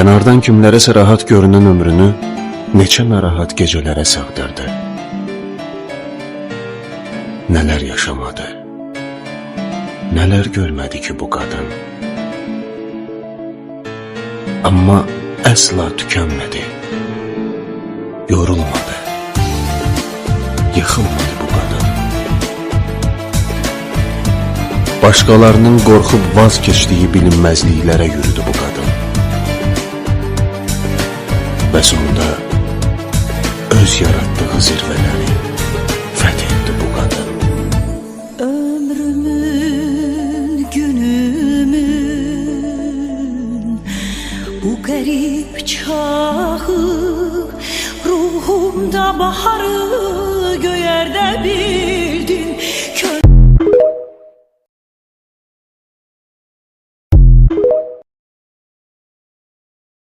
Kənardan kimlərəsə rahat görünən ömrünü neçə narahat gecələrə sığdırdı. Nələr yaşamadı, nələr görmədi ki bu qadın. Amma əsla tükənmədi, yorulmadı, yıxılmadı bu qadın. Başqalarının qorxub vaz keçdiyi bilinməzliklərə yürüdü bu qadın. Və sonunda öz yaratdığı zirvələri fəth etdi bu qadın. Ömrümün, günümün bu qərib çağı, ruhumda baharı göyərdə bildin.